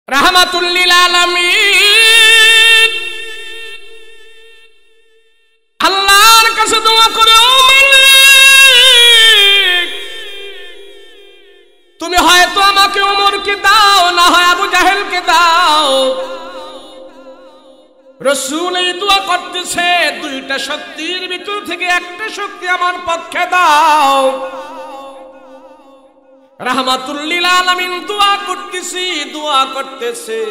রাহমাতুল লিল আলামিন। আল্লাহর কাছে দোয়া করে, ও মালিক, তুমি হয়তো আমাকে ওমরকে দাও, না হয় আবু জাহেলকে দাও। রাসূল এই দোয়া করতেছে, দুইটা শক্তির ভিতর থেকে একটা শক্তি আমার পক্ষে দাও। রাহমাতুল লিল আলামিন দোয়া করতেছে।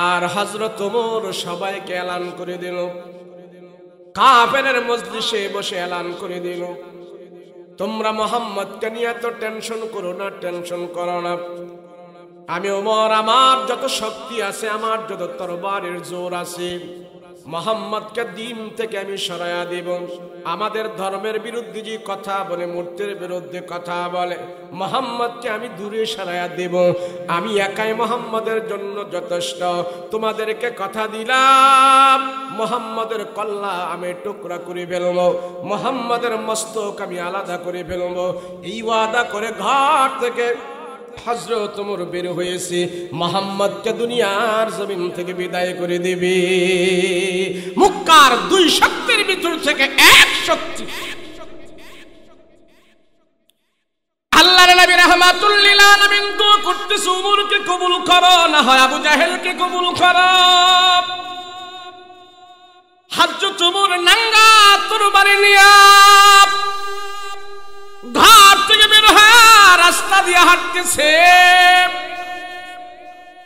আর হযরত ওমর সবাইকে এলান করে দিল, কাফেরের মজলিসে বসে এলান করে দিল, তোমরা মুহাম্মদকে নিয়ে তো টেনশন করো না। আমি ওমর, আমার যত শক্তি আছে, আমার যত তরবারের জোর আছে, মুহাম্মদকে দিন থেকে আমি সরায়া দেব। আমাদের ধর্মের বিরুদ্ধে যে কথা বলে, মূর্তির বিরুদ্ধে কথা বলে, মুহাম্মদকে আমি দূরে সরায়া দেব। আমি একাই মুহাম্মদের জন্য যথেষ্ট। তোমাদেরকে কথা দিলাম, মুহাম্মদের কল্লা আমি টুকরা করে ফেলবো, মুহাম্মদের মস্তক আমি আলাদা করে ফেলবো। এই ওয়াদা করে ঘর থেকে হযরত ওমর বের হয়েছে, মুহাম্মদকে দুনিয়ার জমিন থেকে বিদায় করে দেবে। মক্কার দুই শক্তির ভিতর থেকে এক শক্তি। আল্লাহর নবী রাহমাতুল লিল আলামিন দোয়া করতেছে, ওমরকে কবুল করো, না হয় আবু জাহেলকে কবুল করো। হযরত ওমর নাঙ্গা তরবারি নিয়ে ঘর থেকে বের হয়ে রাস্তা দিয়ে হাঁটতেছে।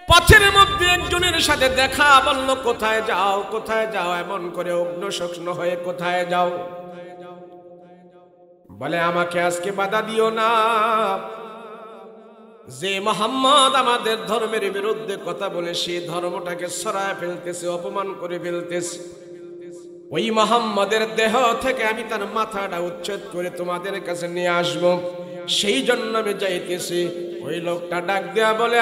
পথের মধ্যে একজনের সাথে দেখা, বলল, কোথায় যাও এমন করে অগ্নশগ্ন হয়ে কোথায় যাও? বলে, আমাকে আজকে বাধা দিও না। যে মুহাম্মদ আমাদের ধর্মের বিরুদ্ধে কথা বলে, সেই ধর্মটাকে সরায় ফেলতেছে, অপমান করে ফেলতেছে। ওই মুহাম্মদের দেহ থেকে আমি তার মাথাটা উচ্ছেদ করে তোমাদের কাছে নিয়ে আসবো, সেই জন্য আমি যাইতেছি। ওই লোকটা ডাক দেয়া বলে,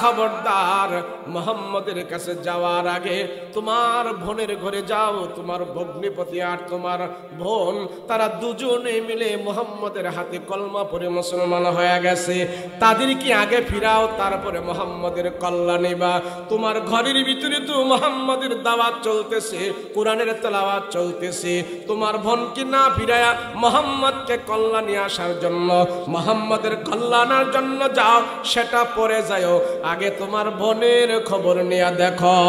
খবরদার, মুহাম্মদের কাছে যাওয়ার আগে তোমার বোনের ঘরে যাও। তোমার ভগ্নিপতি আর তোমার বোন, তারা দুজনে মিলে মুহাম্মদের হাতে কলমা পড়ে মুসলমান হয়ে গেছে, তাদেরকে আগে ফিরাও, তারপরে মুহাম্মদের কল্লা নেবা। তোমার ঘরের ভিতরে তো মুহাম্মদের দাওয়াত চলতেছে, কোরআনের তেলাওয়াত চলতেছে। তোমার বোনকে না ফিরায়া মুহাম্মদকে কল্লা নিয়ে আসার জন্য, মুহাম্মদের কল্লা আনার জন্য যাও, সেটা পরে যাও। আগে তোমার বোনের খবর নিয়ে দেখো,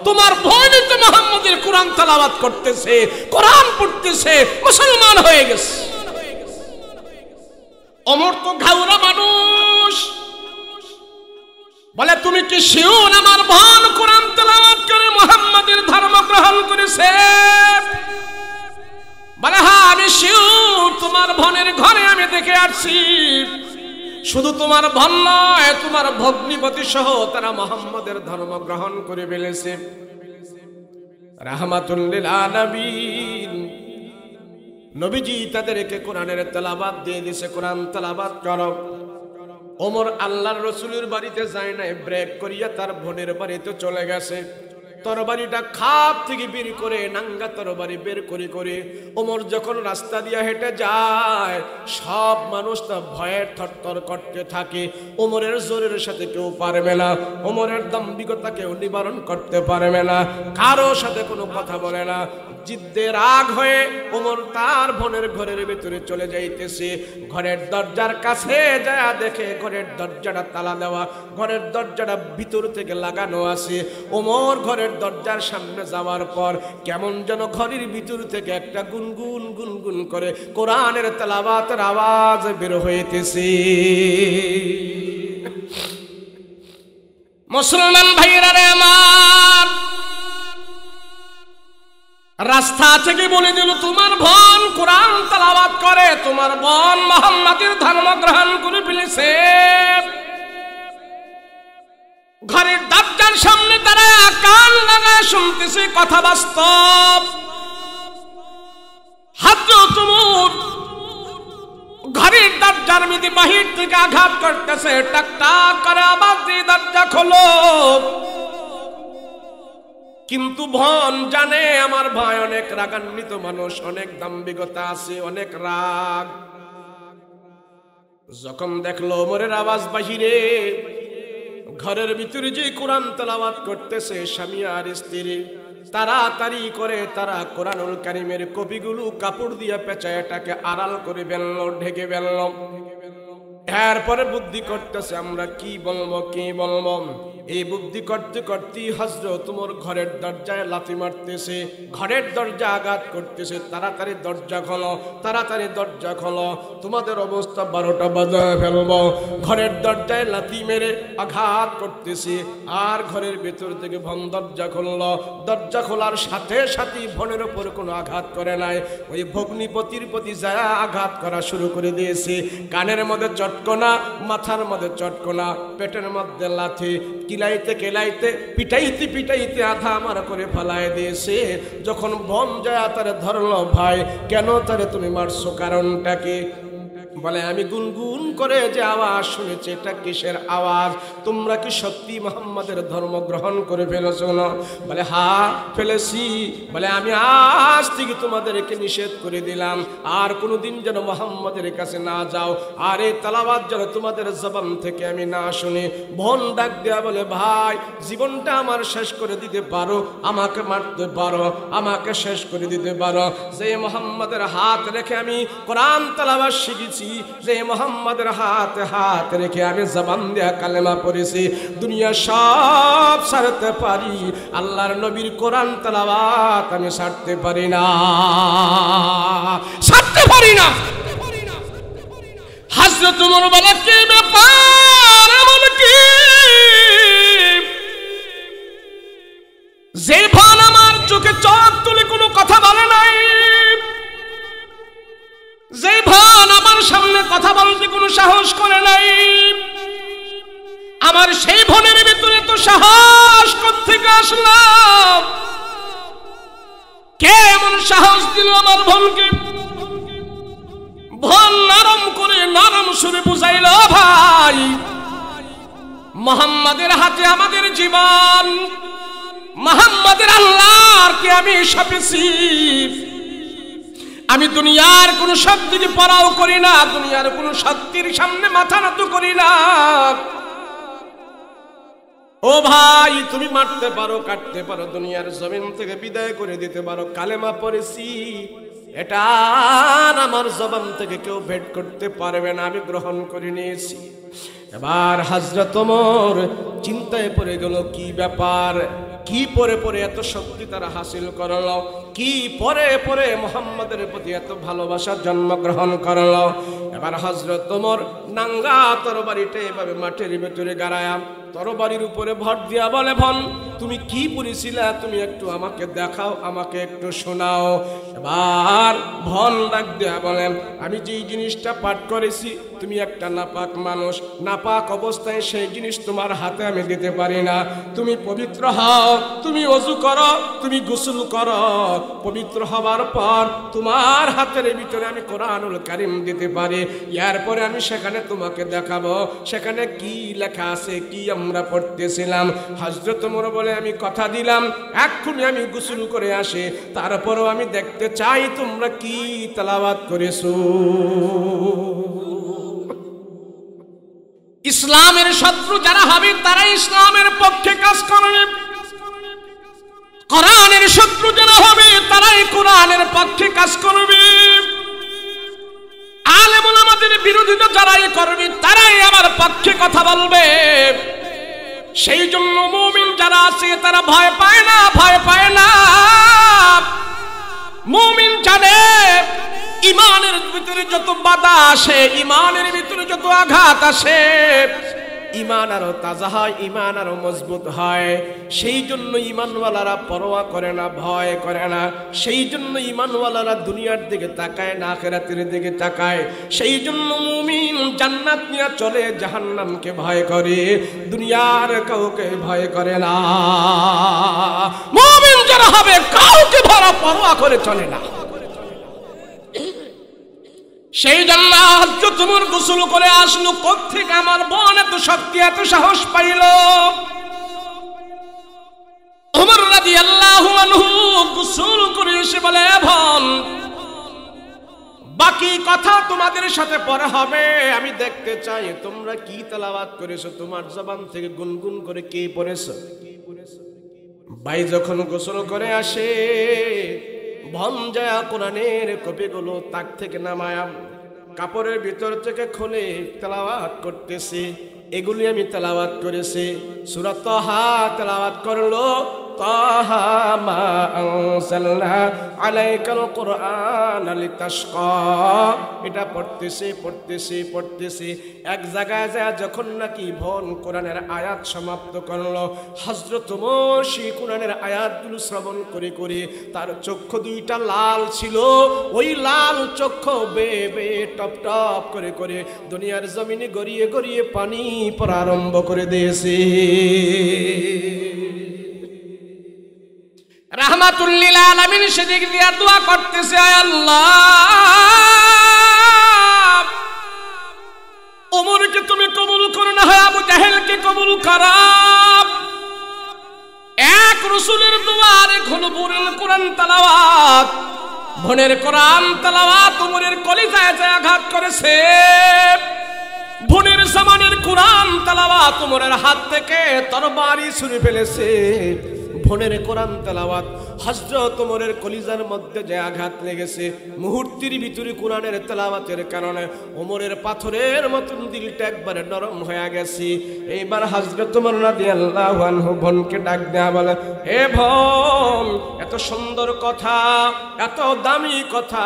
তোমার বোন তো মুহাম্মদের কোরআন তেলাওয়াত করতেছে, কোরআন পড়তেছে, মুসলমান হয়ে গেছে। ওমর তো ঘাউরা মানুষ, বলে, তুমি কি শিওর আমার বোন কোরআন তেলাওয়াত করে মুহাম্মদের ধর্ম গ্রহণ করেছে? বলে, হ্যাঁ আমি শিওর, তোমার বোনের ঘরে আমি দেখে আসছি। শুধু তোমার বোন নয়, তোমার ভগ্নিপতি সহ তারা মুহাম্মদের ধর্ম গ্রহণ করে ফেলেছে। রাহমাতুল লিল আলামিন নবীজি তাদেরকে কোরআনের তেলাওয়াত দিয়ে দিয়েছে, কোরআন তেলাওয়াত করো। ওমর আল্লাহর রাসূলের বাড়িতে যায় না, ব্রেক করিয়া তার বোনের বাড়িতে চলে গেছে। তরবারিটা খাপ থেকে বের করে, নাঙ্গা তরবারি বের করে ওমর যখন রাস্তা দিয়ে হেঁটে যায়, সব মানুষ তা ভয়ে থরথর করতে থাকে। ওমরের জোরের সাথে কেউ পারবে না, ওমরের দাম্ভিকতা কেউ নিবারণ করতে পারবে না, কারো সাথে কোনো কথা বলে না। জিদ্দে রাগ হয়ে ওমর তার বোনের ঘরের ভিতরে চলে যাইতেছে। ঘরের দরজার কাছে যায়, দেখে ঘরের দরজাটা তালা দেওয়া, ঘরের দরজাটা ভিতর থেকে লাগানো আছে। ওমর ঘরের দরজার সামনে যাওয়ার পর কেমন যেন ঘরের ভিতর থেকে একটা গুনগুন করে কোরআনের তেলাওয়াতের আওয়াজ বের হইতেছে। মুসলমান ভাইয়েরা রে আমার, রাস্তা থেকে বলে দিল, তোমার বোন কোরআন তেলাওয়াত করে, তোমার বোন মুহাম্মাদের ধর্ম গ্রহণ করে ফেলেছে। ঘরের দরজার সামনে তারা কান লাগায় শুনতেছে, কথা বাস্তব। হযরত ওমর ঘরের দরজার মধ্যে বাহির থেকে আঘাত করতেছে, টাক টাক করে আওয়াজ দিয়ে দরজা খোলো। কিন্তু বোন জানে আমার ভাই অনেক রাগান্বিত মানুষ, অনেক দাম্ভিকতা আছে, অনেক রাগ। যখন দেখলো ওমরের আওয়াজ বাহিরে, ঘরের ভিতরে যে কোরআন তেলাওয়াত করতেছে স্বামী আর স্ত্রী, তাড়াতাড়ি করে তারা কোরআনুল কারীমের কপিগুলো কাপড় দিয়ে পেঁচায় এটাকে আড়াল করে ফেললো, ঢেকে ফেললো। এরপরে বুদ্ধি করতেছে আমরা কি বলবো কি বলবো। এই বুদ্ধি করতে করতে হযরত ওমর ঘরের দরজায় লাথি মারতেছে, ঘরের দরজা আঘাত করতেছে। তাড়াতাড়ি দরজা খোলো, তাড়াতাড়ি দরজা খোলো, তোমাদের অবস্থা 12টা বাজায় ফেলবো। ঘরের দরজায় লাথি মেরে আঘাত করতেছে, আর ঘরের ভেতর থেকে ভন দরজা খুললো। দরজা খোলার সাথে সাথে ভনের উপর কোনো আঘাত করে নাই, ওই ভগ্নিপতির প্রতি যায় আঘাত করা শুরু করে দিয়েছে। কানের মধ্যে চটকনা, মাথার মধ্যে চটকনা, পেটের মধ্যে লাথি, কিলাইতে কেলাইতে পিটাইতে পিটাইতে আধা আমার করে ফেলায় দিয়েছে। যখন বন যায় তারে ধরলো, ভাই কেন তারে তুমি মারছো, কারণটা কি? বলে আমি গুনগুন করে যে আওয়াজ শুনেছি এটা কিসের আওয়াজ? তোমরা কি সত্যি মুহাম্মাদের ধর্ম গ্রহণ করে ফেলেছো না? বলে হ্যাঁ ফেলেছি। বলে আমি আজ থেকে তোমাদেরকে নিষেধ করে দিলাম, আর কোনোদিন যেন মুহাম্মাদের কাছে না যাও, আর এই তেলাওয়াত যেন তোমাদের জবান থেকে আমি না শুনি। বোন ডাক দেয়া বলে ভাই জীবনটা আমার শেষ করে দিতে পারো, আমাকে মারতে পারো, আমাকে শেষ করে দিতে পারো। যে মুহাম্মাদের হাত রেখে আমি কোরআন তেলাওয়াত শিখেছি, যে মুহাম্মাদের হাতে হাত রেখে আমি জবান দিয়া কালেমা পড়েছি, দুনিয়া সব ছাড়তে পারি, আল্লাহর নবীর কোরআন তেলাওয়াত আমি ছাড়তে পারি না, ছাড়তে পারি না। হযরত ওমর বলে কি ব্যাপার, এমন কি যে ভান আমার চোখে চোখ তুলে কোনো কথা বলে নাই, যে ভান আমার সামনে কথা বলতে কোনো সাহস করে নাই, আমার সেই ভনের ভিতরে তো সাহস কোত্থেকে আসলো? কে এমন সাহস দিল আমার ভনকে? ভন নরম করে নরম সুরে বুঝাইল, ভাই মুহাম্মাদের হাতে আমাদের জীবন, মুহাম্মাদের আল্লাহর কে আমি সপেছি, আমি দুনিয়ার কোন শক্তিকে পরাও করি না, দুনিয়ার কোন শক্তির সামনে মাথা নত করি না। ও ভাই তুমি মারতে পারো, কাটতে পারো, দুনিয়ার জমিন থেকে বিদায় করে দিতে পারো, কালেমা পড়েছি, এটা আমার জবান থেকে কেউ ভেদ করতে পারবে না, আমি গ্রহণ করে নিয়েছি। এবার হযরত ওমর চিন্তায় পড়ে গেল, কি ব্যাপার, কি পরে পরে এত শক্তি তারা হাসিল করলো, কি পরে পরে মুহাম্মাদের প্রতি এত ভালোবাসা জন্মগ্রহণ করলো। এবার হযরত ওমর নাঙ্গা তরবারিটা এভাবে মাটির ভিতরে গাড়ায়া তরবারির উপরে ভর দিয়া বলে, ভন তুমি কি পড়েছিলা, তুমি একটু আমাকে দেখাও, আমাকে একটু শোনাও। এবার ভন ডাক দেয়া বলেন, আমি যেই জিনিসটা পাঠ করেছি, তুমি একটা নাপাক মানুষ, নাপাক অবস্থায় সেই জিনিস তোমার হাতে আমি দিতে পারি না, তুমি পবিত্র হও, তুমি ওযু করো, তুমি গোসল করো, পবিত্র হবার পর তোমার হাতের ভিতরে আমি কোরআনুল কারীম দিতে পারি, এরপরে আমি সেখানে তোমাকে দেখাবো সেখানে কি লেখা আছে, কি আমরা পড়তেছিলাম। হযরত ওমর বলে, আমি কথা দিলাম এক্ষুনি আমি গোসল করে আসি, তারপরও আমি দেখতে চাই তোমরা কি তেলাওয়াত করেছো। ইসলামের শত্রু যারা হবে তারা ইসলামের পক্ষে কাজ করবে, কোরআনের শত্রু যারা হবে তারাই কোরআনের পক্ষে কাজ করবে, আলেম ওলামাদের বিরোধিতা যারাই করবে তারাই আমার পক্ষে কথা বলবে। সেই জন্য মুমিন যারা আছে তারা ভয় পায় না, ভয় পায় না। মুমিন জানে ইমানের ভিতরে যত বাধা আসে, ইমানের ভিতরে যত আঘাত আসে, ইমান আরো তাজা হয়, ইমান আরো মজবুত হয়। সেই জন্য ইমানওয়ালারা পরোয়া করে না, ভয় করে না। সেই জন্য ইমানওয়ালারা দুনিয়ার দিকে তাকায় না, আখিরাতের দিকে তাকায়। সেই জন্য মুমিন জান্নাত নিয়ে চলে, জাহান্নামকে ভয় করে, দুনিয়ার কাউকে ভয় করে না। মুমিন যারা হবে কাউকে পরোয়া করে চলে না। সেই জন্য হযরত ওমর গোসল করে আসলো, কোত্থেকে আমার বোন এত শক্তি এত সাহস পাইল? ওমর রাদিয়াল্লাহু আনহু গোসল করে এসে বলে, বোন বাকি কথা তোমাদের সাথে পরে হবে। আমি দেখতে চাই তোমরা কি তেলাওয়াত করেছো, তোমার জবান থেকে গুনগুন করে কি পড়েছো। ভাই যখন গোসল করে আসে, ভঞ্জা কোরআনের কপিগুলো তাক থেকে নামায়া কাপড়ের ভিতর থেকে খুলে তেলাওয়াত করতেছি। এগুলি আমি তেলাওয়াত করেছি। সূরা তাহা তেলাওয়াত করলো, তাহা মা আনজালনা আলাইকাল কুরআন লিতাশকা। এটা পড়তেছি। এক জায়গায় যায় যখন নাকি ভন কোরআনের আয়াত সমাপ্ত করলো, হযরত ওমর সেই কোরআনের আয়াতগুলো শ্রবণ করে করে তার চক্ষু দুইটা লাল ছিল। ওই লাল চক্ষু বেয়ে টপ টপ করে করে দুনিয়ার জমিনে গড়িয়ে গড়িয়ে পানি পড়া আরম্ভ করে দিয়েছে। রাহমাতুল লিল আলামিন সেদিক দিয়ে দোয়া করতেছে, আয় আল্লাহ, ওমরকে তুমি কবুল করো না, হয় আবু জাহেলকে কবুল করো। এক রাসূলের দুয়ারে হলো বুরেল কোরআন তেলাওয়াত, ভনের কোরআন তেলাওয়াত ওমরের কলিজায় যায় আঘাত করেছে। ভনের জামানের কোরআন তেলাওয়াত ওমরের হাত থেকে তরবারি ছুঁড়ে ফেলেছে। ভনের কোরআন তেলাওয়াত হযরত ওমরের কলিজার মধ্যে যে আঘাত লেগেছে, মুহূর্তের ভিতরে কোরআনের তেলাওয়াতের কারণে ওমরের পাথরের মতন দিলটা একবারে নরম হয়ে গেছে। এইবার হযরত ওমর রাদিয়াল্লাহু আনহু ভনকে ডাক দেয়া বলে, হে ভন, এত সুন্দর কথা, এত দামি কথা,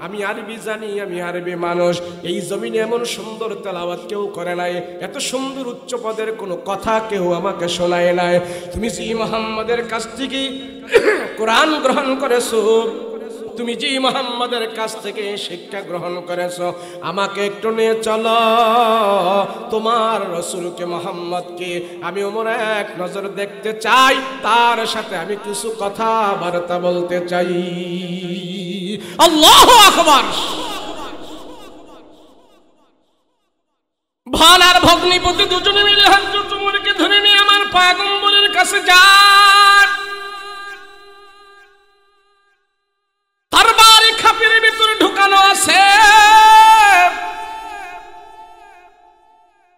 আমি আরবি জানি, আমি আরবি মানুষ, এই জমিনে এমন সুন্দর তেলাওয়াত কেউ করে নাই, এত সুন্দর উচ্চ পদের কোনো কথা কেউ আমাকে শোনায় নাই। তুমি যে মুহাম্মাদের কাছ থেকে কোরআন গ্রহণ করেছো, তুমি যে মুহাম্মাদের কাছ থেকে শিক্ষা গ্রহণ করেছো, আমাকে একটু নিয়ে চলো, তোমার রাসূলকে মুহাম্মদকে আমি ওমর এক নজর দেখতে চাই, তার সাথে আমি কিছু কথা বার্তা বলতে চাই। আল্লাহু আকবার। ভান আর ভগ্নিপতি দুজনে মিলে হযরত ওমরকে ধরে নিয়ে আমার পয়গম্বরের কাছে যায়। তরবারি খাপির ভিতরে ঢুকানো আছে।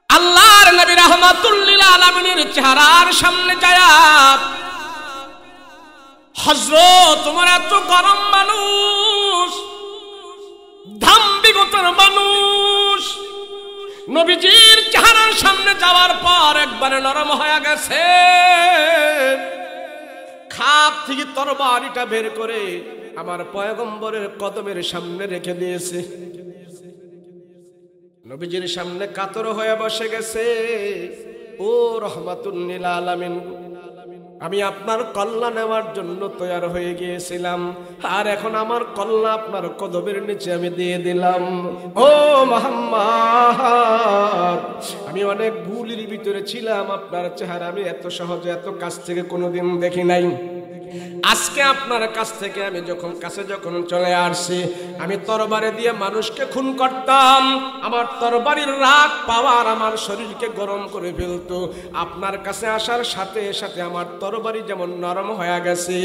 আল্লাহর নবী রাহমাতুল লিল আলামিনের চেহারার সামনে যায় হযরত ওমর এত গরম মানুষ, দাম্ভিকতার মানুষ, নবীজির চেহারার সামনে যাওয়ার পর একবারে নরম হয়ে গেছে। খাপ থেকে তরবারিটা বের করে আমার পয়গম্বরের কদমের সামনে রেখে দিয়েছে। নবীজির সামনে কাতর হয়ে বসে গেছে। ও রাহমাতুল লিল আলামিন, আমি আপনার কল্লা নেওয়ার জন্য তৈরি হয়ে গিয়েছিলাম, আর এখন আমার কল্লা আপনার কদমের নিচে আমি দিয়ে দিলাম। ও মুহাম্মদ, আমি অনেক ভুলের ভিতরে ছিলাম, আপনার চেহারা আমি এত সহজে এত কাছ থেকে কোনোদিন দেখি নাই। আজকে আপনার কাছ থেকে আমি যখন চলে আসছি, আমি তরবারি দিয়ে মানুষকে খুন করতাম, আমার তরবারির রাগ পাওয়ার আমার শরীরকে গরম করে ফেলতো। আপনার কাছে আসার সাথে সাথে আমার তরবারি যেমন নরম হয়ে গেছে,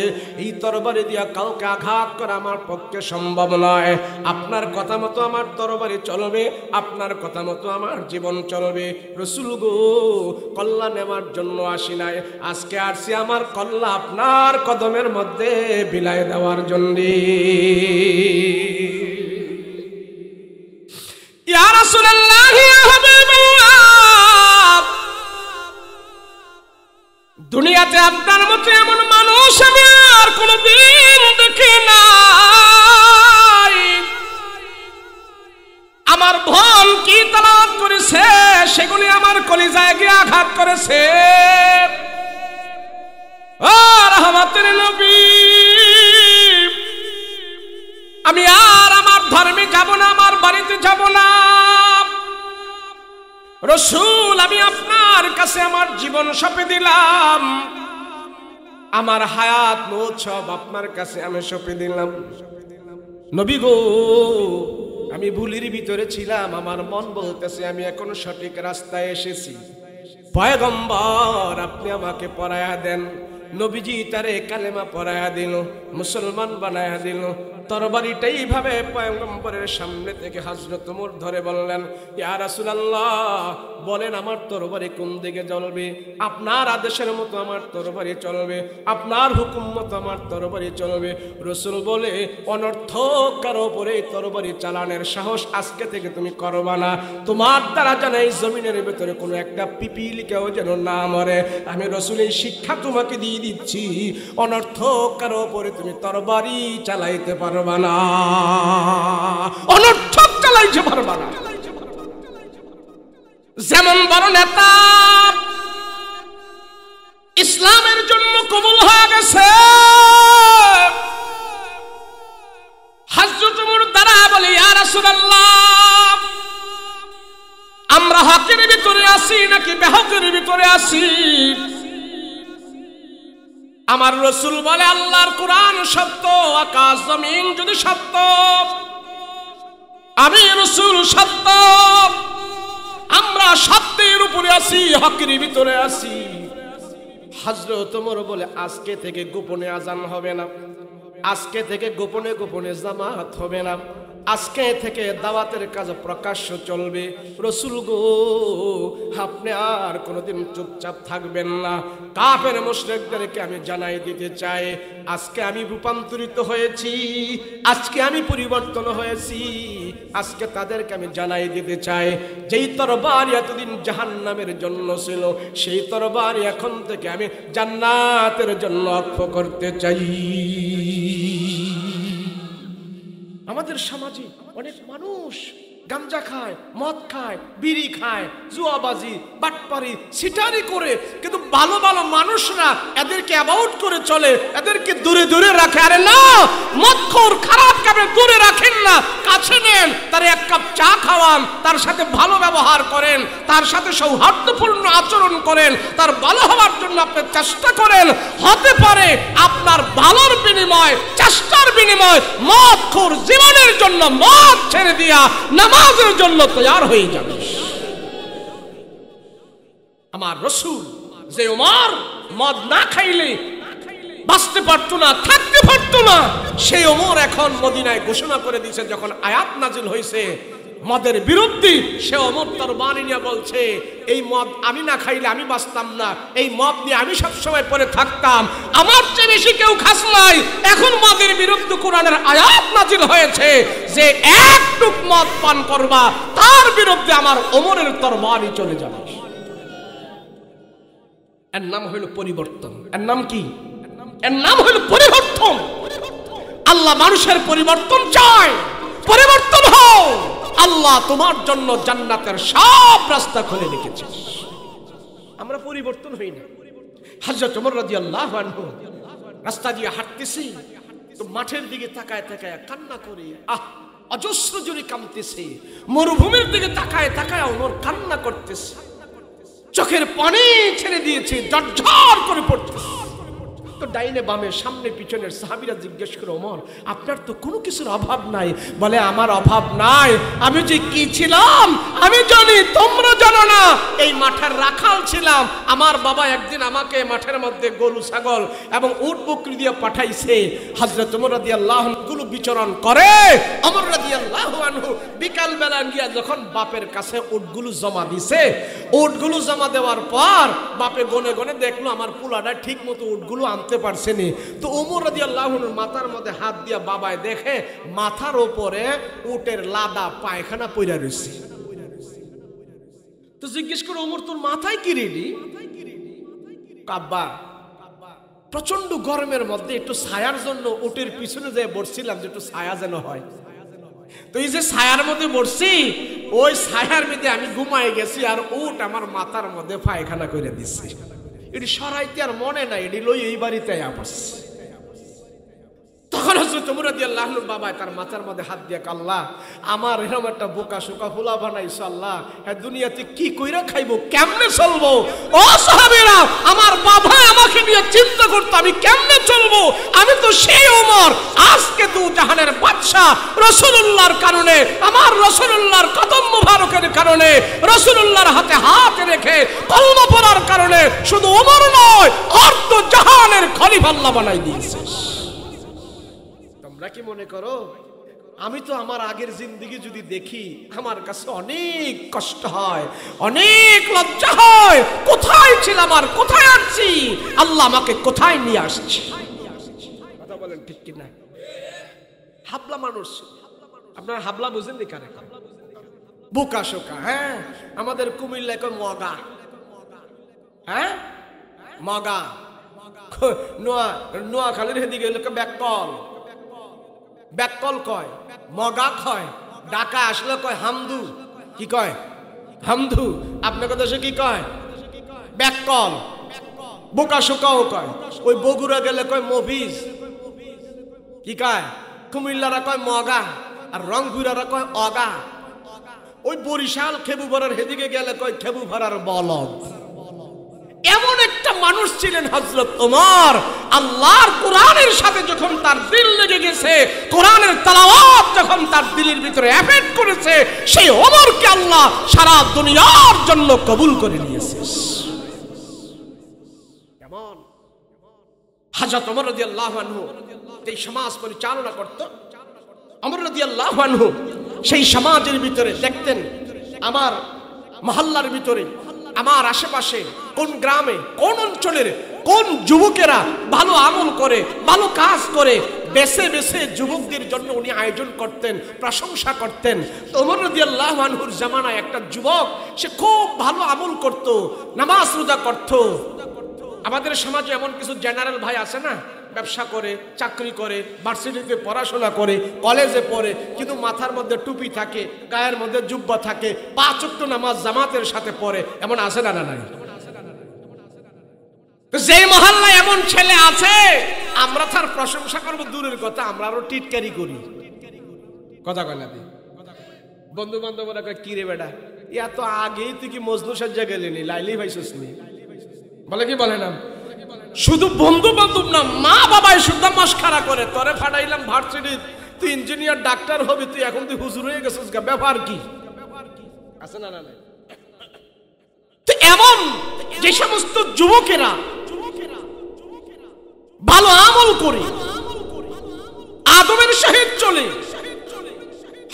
এই তরবারি দিয়ে কাউকে আঘাত করা আমার পক্ষে সম্ভব নয়। আপনার কথা মতো আমার তরবারি চলবে, আপনার কথা মতো আমার জীবন চলবে। রাসূল গো, কল্লা নেওয়ার জন্য আসি নাই, আজকে আসছি আমার কল্লা আপনার কদমের মধ্যে বিলাই দেওয়ার জন্য। ইয়া রাসূলুল্লাহ, ইয়া হাবিবাল্লাহ, দুনিয়াতে আপনার মতো এমন মানুষ আমি আর কোনোদিন দেখি নাই। আমার ভন কি তেলাওয়াত করেছে, সেগুলি আমার কলিজায় গিয়ে আঘাত করেছে। ও রহমতের নবী, আমি আর আমার ধর্মে যাব না, আমার বাড়িতে যাব না। রাসূল, আমি আপনার কাছে আমার জীবন সঁপে দিলাম, আমার হায়াত মৌত সব আপনার কাছে আমি সঁপে দিলাম। নবী গো, আমি ভুলের ভিতরে ছিলাম, আমার মন বলতেছে আমি এখন সঠিক রাস্তায় এসেছি। পয়গম্বর, আপনি আমাকে পড়ায়া দেন। নবীজি তারে কালেমা পড়ায়া দিল, মুসলমান বানায়া দিল। তরবারিটা এইভাবে পয়গম্বরের সামনে থেকে হযরত ওমর ধরে বললেন, ইয়া রাসূলুল্লাহ, বলেন আমার তরবারি কোন দিকে জ্বলবে? আপনার আদেশের মতো আমার তরবারি চলবে, আপনার হুকুম মতো আমার তরবারি চলবে। রাসূল বলে, অনর্থক কারো উপরে তরবারি চালানোর সাহস আজকে থেকে তুমি করবা না। তোমার দ্বারা যেন এই জমিনের ভিতরে কোনো একটা পিপিলিকাও যেন না মরে। আমি রাসূল এই শিক্ষা তোমাকে দিয়ে দিচ্ছি, অনর্থক কারো উপরে তুমি তরবারি চালাইতে পারবা না, অনর্থক চালাইতে পারবা না। যেমন বড় নেতা ইসলামের জন্য কবুল হয়ে গেছে, হযরত ওমর দ্বারা বলে, ইয়া রাসূলুল্লাহ, আমরা হকের ভিতরে আছি নাকি বেহকের ভিতরে আছি? আমার রাসূল বলে, আল্লাহর কোরআন সত্য, আকাশ জমিন যদি সত্য, আমি রাসূল সত্য, আমরা সত্যের উপরে আছি, হকের ভিতরে আছি। হযরত ওমর বলে, আজকে থেকে গোপনে আজান হবে না, আজকে থেকে গোপনে গোপনে জামাত হবে না, আজকে থেকে দাওয়াতের কাজ প্রকাশ্য চলবে। রাসূল গো, আপনি আর কোনোদিন চুপচাপ থাকবেন না। কাফের মুশরিকদেরকে আমি জানাই দিতে চাই, আজকে আমি রূপান্তরিত হয়েছি, আজকে আমি পরিবর্তন হয়েছি। আজকে তাদেরকে আমি জানাই দিতে চাই, যেই তরবারি এতদিন জাহান্নামের জন্য ছিল, সেই তরবারি এখন থেকে আমি জান্নাতের জন্য অক্ষ করতে চাই। আমাদের সমাজে অনেক মানুষ গাঞ্জা খায়, মদ খায়, বিড়ি খায়, জুয়াবাজি, বাটপারি, সিটারি করে, কিন্তু ভালো ভালো মানুষরা এদেরকে অ্যাবাউট করে চলে, এদেরকে দূরে দূরে রাখে। আরে না, মদখোর খারাপ কামে দূরে রাখেন না, কাছে নেন, তার এক কাপ চা খাওয়ান, তার সাথে ভালো ব্যবহার করেন, তার সাথে সৌহার্দ্যপূর্ণ আচরণ করেন, তার ভালো হওয়ার জন্য আপনি চেষ্টা করেন। হতে পারে আপনার ভালোর বিনিময়, চেষ্টার বিনিময় মদখোর জীবনের জন্য মদ ছেড়ে দিয়া নামাজের জন্য তৈয়ার হয়ে যাবে। আমার রাসূল যে ওমর মদ না খাইলে বাঁচতে পারতো না, থাকতে পারতো না, সেই ওমর এখন মদিনায় ঘোষণা করে দিয়েছে, যখন আয়াত নাজিল হয়েছে মদের বিরুদ্ধে, সে ওমর তরবারি নিয়ে বলছে, এই মদ আমি না খাইলে আমি বাঁচতাম না, এই মদ নিয়ে আমি সবসময় পরে থাকতাম, আমার চেয়ে বেশি কেউ খাস নাই। এখন মদের বিরুদ্ধে কোরআনের আয়াত নাজিল হয়েছে যে এক টুক মদ পান করবা, তার বিরুদ্ধে আমার ওমরের তরবারি চলে যাবে। এর নাম হইল পরিবর্তন। এর নাম কি? এর নাম হইল পরিবর্তন। আল্লাহ মানুষের পরিবর্তন চায়, পরিবর্তন হও, আল্লাহ তোমার জন্য জান্নাতের সব রাস্তা খুলে রেখেছে। আমরা পরিবর্তন হই না। হযরত ওমর রাদিয়াল্লাহু আনহু রাস্তা দিয়ে হাঁটতেছি, তো মাঠের দিকে তাকায় তাকায় কান্না করে, অজস্র জোরে কাঁদতেছে। মরুভূমির দিকে তাকায় তাকায় ওমর কান্না করতেছে, চোখের পানি ছেড়ে দিয়েছে, ঝরঝর করে পড়তেছে। তো ডাইনে বামে সামনে পিছনের সাহাবীরা জিজ্ঞেস করে, ওমর আপনার তো কোনো কিছুর অভাব নাই? বলে, আমার অভাব নাই, আমি যে কি ছিলাম আমি জানি, তোমরা জানো না। এই মাঠের রাখাল ছিলাম। আমার বাবা একদিন আমাকে মাঠের মধ্যে গরু ছাগল এবং উট বকরি দিয়ে পাঠাইছে। হযরত ওমর রাদিয়াল্লাহু আনহু গুলো বিচরণ করে। ওমর রাদিয়াল্লাহু আনহু বিকাল বেলা গিয়া যখন বাপের কাছে উটগুলো জমা দিছে, উটগুলো জমা দেওয়ার পর বাপে গনে গনে দেখলো আমার পোলাটা ঠিক মতো উটগুলো আনতে পারছেনি। তো ওমর রাদিয়াল্লাহু আনহুর মাথার মধ্যে হাত দিয়া বাবায় দেখে মাথার উপরে উটের লাদা পায়খানা পইরা রইছে। তো জিজ্ঞেস করে, ওমর তোর মাথায় কি রেডি? কাব্বা, প্রচন্ড গরমের মধ্যে একটু ছায়ার জন্য উটের পিছনে যে বসছিলাম, যে একটু ছায়া যেন হয়। তো এই যে ছায়ার মধ্যে বসছি, ওই ছায়ার মধ্যে আমি ঘুমাই গেছি, আর উট আমার মাথার মধ্যে পায়খানা করে দিচ্ছে। এটি সরাইতে আর মনে নাই, এটি লই এই বাড়িতে আসছে। তখন হযরত ওমর রাদিয়াল্লাহু আনহু বাবা তার মাথার মধ্যে হাত দিয়ে, আল্লাহ আমার এরকম একটা বোকা শোকা ফুলা বানাইছো, আল্লাহ হ্যাঁ দুনিয়াতে কি কইরা খাইবো, কেমনে চলবো? ও সাহাবীরা, আমার বাবা আমাকে নিয়ে চিন্তা করতো আমি কেমনে চলবো। আমি তো সেই ওমর, আজকে দু জাহানের বাদশা রাসূলুল্লাহর কারণে, আমার রাসূলুল্লাহর কদম মুবারকের কারণে, রাসূলুল্লাহর হাতে হাত রেখে কলমা পড়ার কারণে শুধু ওমর নয়, অর্ধ জাহানের খলিফা আল্লাহ বানাই দিয়েছে। তোমরা তোমরা কি মনে করো আমি তো আমার আগের জিন্দেগি যদি দেখি আমার কাছে অনেক কষ্ট হয়, অনেক লজ্জা হয়, কোথায় ছিলাম আর কোথায় আসছি, আল্লাহ আমাকে কোথায় নিয়ে আসছে? কথা বলেন ঠিক কি না? হাবলা মানুষ, আপনারা হাবলা বুঝেন নি? কারে বোকা শোকা। হ্যাঁ, আমাদের কুমিল্লায় কয় মগা। হ্যাঁ, মগা। নোয়াখালীর হেদিকে ব্যাককল, ব্যাককল কয়, মগা কয়, ঢাকা আসলে কয় হামদু। কি কয়? হামদু। আপনার দেশে কি কয়? ব্যাককল। বোকা শোকাও কয়। ওই বগুড়া গেলে কয় মভিজ। কি কয়? কুমিল্লারা কয় মগা, আর রংপুরারা কয় অগা। ওই বরিশাল খেবু ভরার হেদিকে গেলে কয় খেবু ভরার বলদ। এমন একটা মানুষ ছিলেন হযরত ওমর, আল্লাহর কোরআনের সাথে যখন তার দিল লেগে গেছে, কোরআনের তেলাওয়াত যখন তার দিলের ভিতরে এফেক্ট করেছে, সেই ওমরকে আল্লাহ সারা দুনিয়ার জন্য কবুল করে নিয়েছে। কেমন হযরত ওমর রাদিয়াল্লাহু আনহু এই সমাজ পরিচালনা করত। ওমর রাদিয়াল্লাহু আনহু সেই সমাজের ভিতরে দেখতেন, আমার মহল্লার ভিতরে, আমার আশেপাশে কোন গ্রামে, কোন অঞ্চলের কোন যুবকেরা ভালো আমল করে, ভালো কাজ করে, বেছে বেছে যুবকদের জন্য উনি আয়োজন করতেন, প্রশংসা করতেন। ওমর রাদিয়াল্লাহু আনহুর জামানায় একটা যুবক, সে খুব ভালো আমল করত, নামাজ রোজা করত। আমাদের সমাজে এমন কিছু জেনারেল ভাই আছে না, ব্যবসা করে, চাকরি করে, ভার্সিটিতে পড়াশোনা করে, কলেজে পড়ে, কিন্তু মাথার মধ্যে টুপি থাকে, গায়ের মধ্যে জুব্বা থাকে, 5 ওয়াক্ত নামাজ জামাতের সাথে পড়ে, এমন আছে না? নাই? যে মহল্লায় এমন ছেলে আছে, আমরা তার প্রশংসা করবো দূরের কথা, আমরা আরো টিটকারি করি। কথা কয় না? বন্ধু বান্ধবরা কয় কি রে বেটা, এত আগেই তুই কি মজনু সাজ্জা গেলি, লাইলি ভাইছিস নি? বলে কি বলে না? শুধু বন্ধু বান্ধব না, মা বাবাই শুদ্ধা মস্করা করে, তোরে ফাটাইলাম ভার্সিটি, তুই ইঞ্জিনিয়ার ডাক্তার হবি, তুই এখন তুই হুজুর হয়ে গেছিস, ব্যাপার কি? আছে না? নাই? তো এমন যে সমস্ত যুবকেরা ভালো আমল করে, আদবের সহিত চলে,